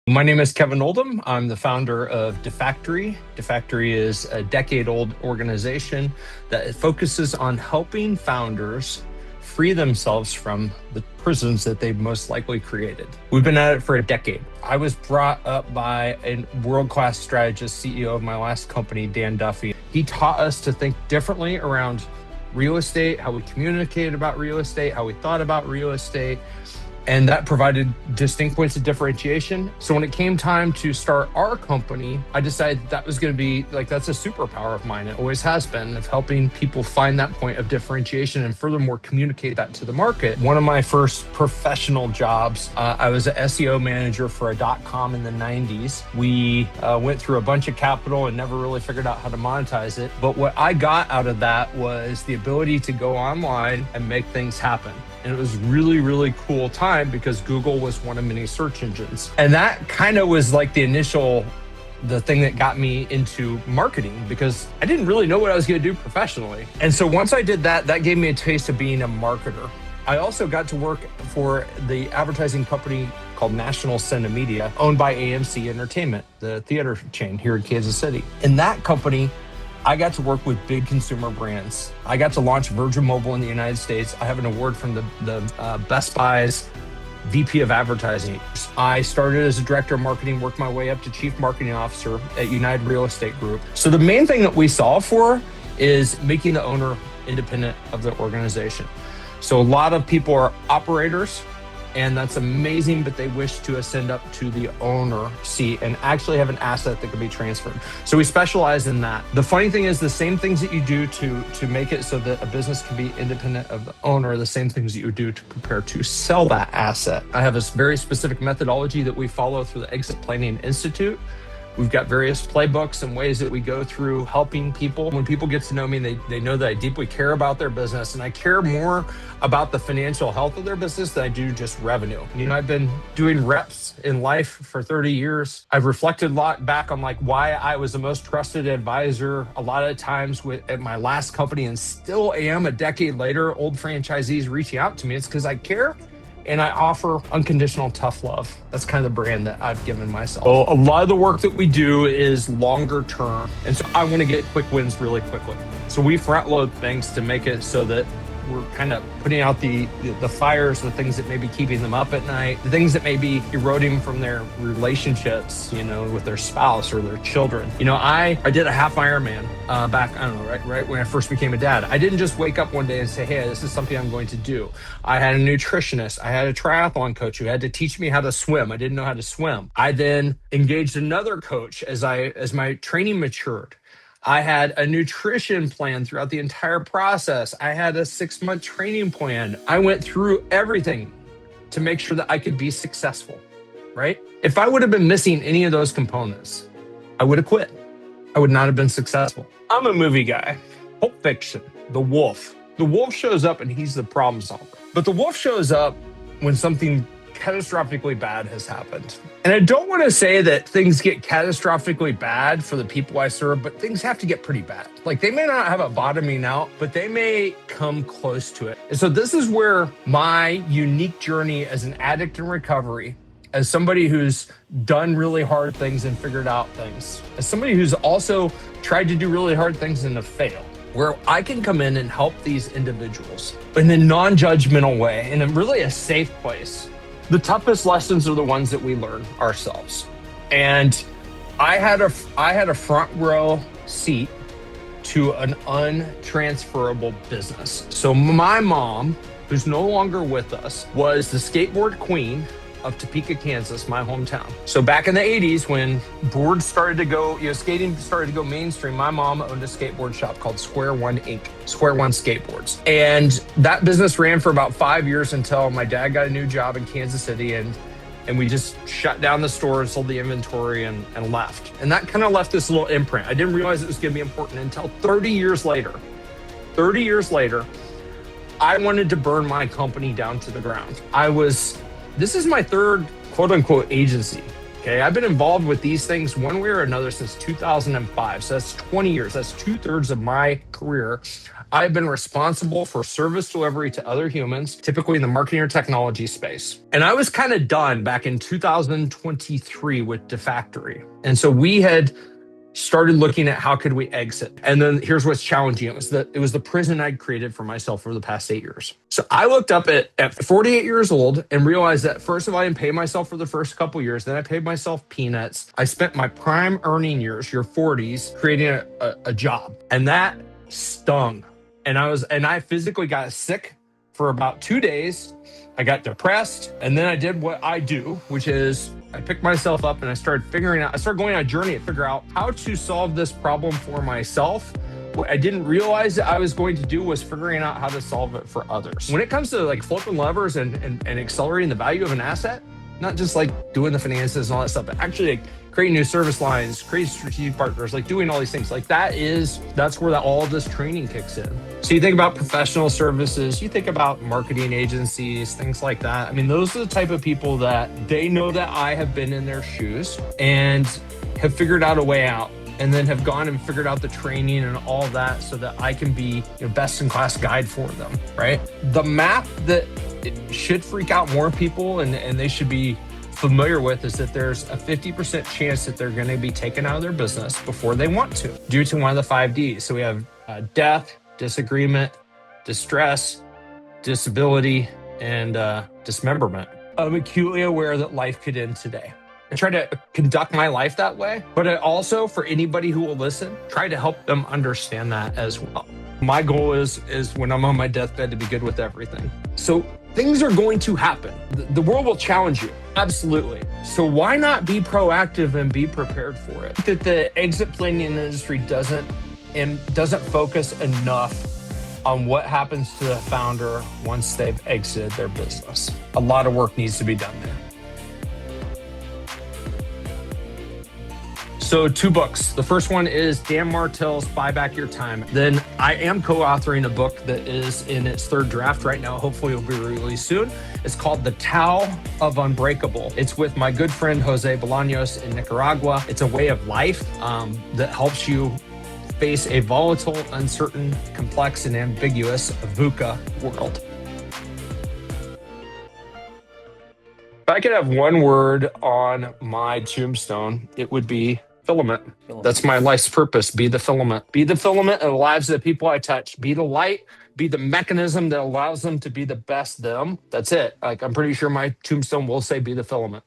My name is Kevin Oldham. I'm the founder of Diffactory. Diffactory is a decade-old organization that focuses on helping founders free themselves from the prisons that they've most likely created. We've been at it for a decade. I was brought up by a world-class strategist, CEO of my last company, Dan Duffy. He taught us to think differently around real estate, how we communicated about real estate, how we thought about real estate. And that provided distinct points of differentiation. So when it came time to start our company, I decided that was going to be that's a superpower of mine. It always has been, of helping people find that point of differentiation and furthermore communicate that to the market. One of my first professional jobs, I was an SEO manager for a .com in the 90s. We went through a bunch of capital and never really figured out how to monetize it. But what I got out of that was the ability to go online and make things happen. And it was really, really cool time because Google was one of many search engines. And that kind of was like the thing that got me into marketing because I didn't really know what I was going to do professionally. And so once I did that, that gave me a taste of being a marketer. I also got to work for the advertising company called National Cinema Media, owned by AMC Entertainment, the theater chain here in Kansas City. In that company, I got to work with big consumer brands. I got to launch Virgin Mobile in the United States. I have an award from the Best Buy's VP of Advertising. I started as a director of marketing, worked my way up to chief marketing officer at United Real Estate Group. So the main thing that we solve for is making the owner independent of the organization. So a lot of people are operators, and that's amazing, but they wish to ascend up to the owner seat and actually have an asset that can be transferred. So we specialize in that. The funny thing is the same things that you do to make it so that a business can be independent of the owner are the same things that you would do to prepare to sell that asset. I have a very specific methodology that we follow through the Exit Planning Institute. We've got various playbooks and ways that we go through helping people. When people get to know me, they know that I deeply care about their business, and I care more about the financial health of their business than I do just revenue. You know, I've been doing reps in life for 30 years. I've reflected a lot back on why I was the most trusted advisor a lot of times at my last company and still am a decade later. Old franchisees reaching out to me. It's because I care. And I offer unconditional tough love. That's kind of the brand that I've given myself. So a lot of the work that we do is longer term. And so I want to get quick wins really quickly. So we front load things to make it so that we're kind of putting out the fires, the things that may be keeping them up at night, the things that may be eroding from their relationships, with their spouse or their children. I did a half Ironman back, I don't know, right when I first became a dad. I didn't just wake up one day and say, hey, this is something I'm going to do. I had a nutritionist. I had a triathlon coach who had to teach me how to swim. I didn't know how to swim. I then engaged another coach as my training matured. I had a nutrition plan throughout the entire process. I had a 6-month training plan. I went through everything to make sure that I could be successful, right? If I would have been missing any of those components, I would have quit. I would not have been successful. I'm a movie guy. Pulp Fiction, The Wolf. The wolf shows up and he's the problem solver. But the wolf shows up when something catastrophically bad has happened. And I don't want to say that things get catastrophically bad for the people I serve, but things have to get pretty bad. They may not have a bottoming out, but they may come close to it. And so this is where my unique journey as an addict in recovery, as somebody who's done really hard things and figured out things, as somebody who's also tried to do really hard things and have failed, where I can come in and help these individuals in a non-judgmental way, in really a safe place. The toughest lessons are the ones that we learn ourselves. And I had a front row seat to an untransferable business. So my mom, who's no longer with us, was the skateboard queen of Topeka, Kansas, my hometown. So back in the 80s, when boards started to go, skating started to go mainstream, my mom owned a skateboard shop called Square One Inc., Square One Skateboards. And that business ran for about 5 years until my dad got a new job in Kansas City, and we just shut down the store, sold the inventory, and left. And that kind of left this little imprint. I didn't realize it was gonna be important until 30 years later. 30 years later, I wanted to burn my company down to the ground. This is my third quote unquote agency. Okay, I've been involved with these things one way or another since 2005. So that's 20 years. That's 2/3 of my career. I've been responsible for service delivery to other humans, typically in the marketing or technology space. And I was kind of done back in 2023 with Diffactory. And so we had started looking at how could we exit. And then here's what's challenging. It was the prison I'd created for myself over the past 8 years. So I looked up at 48 years old and realized that first of all, I didn't pay myself for the first couple of years. Then I paid myself peanuts. I spent my prime earning years, your 40s, creating a job. And that stung. And I physically got sick for about 2 days. I got depressed, and then I did what I do, which is I picked myself up and I started going on a journey to figure out how to solve this problem for myself. What I didn't realize that I was going to do was figuring out how to solve it for others. When it comes to like flipping levers and accelerating the value of an asset, not just like doing the finances and all that stuff, but actually like creating new service lines, creating strategic partners, like doing all these things. Like that's where all of this training kicks in. So you think about professional services, you think about marketing agencies, things like that. I mean, those are the type of people that they know that I have been in their shoes and have figured out a way out, and then have gone and figured out the training and all that so that I can be best in class guide for them, right? The map that it should freak out more people and they should be familiar with is that there's a 50% chance that they're going to be taken out of their business before they want to, due to one of the 5 Ds. So we have death, disagreement, distress, disability, and dismemberment. I'm acutely aware that life could end today. I try to conduct my life that way, but I also, for anybody who will listen, try to help them understand that as well. My goal is when I'm on my deathbed to be good with everything. So things are going to happen. The world will challenge you. Absolutely. So why not be proactive and be prepared for it? That the exit planning industry doesn't focus enough on what happens to the founder once they've exited their business. A lot of work needs to be done there. So 2 books. The first one is Dan Martell's Buy Back Your Time. Then I am co-authoring a book that is in its 3rd draft right now. Hopefully it'll be released soon. It's called The Tao of Unbreakable. It's with my good friend Jose Bolaños in Nicaragua. It's a way of life that helps you face a volatile, uncertain, complex, and ambiguous VUCA world. If I could have one word on my tombstone, it would be filament. That's my life's purpose. Be the filament. Be the filament in the lives of the people I touch. Be the light. Be the mechanism that allows them to be the best them. That's it. Like, I'm pretty sure my tombstone will say be the filament.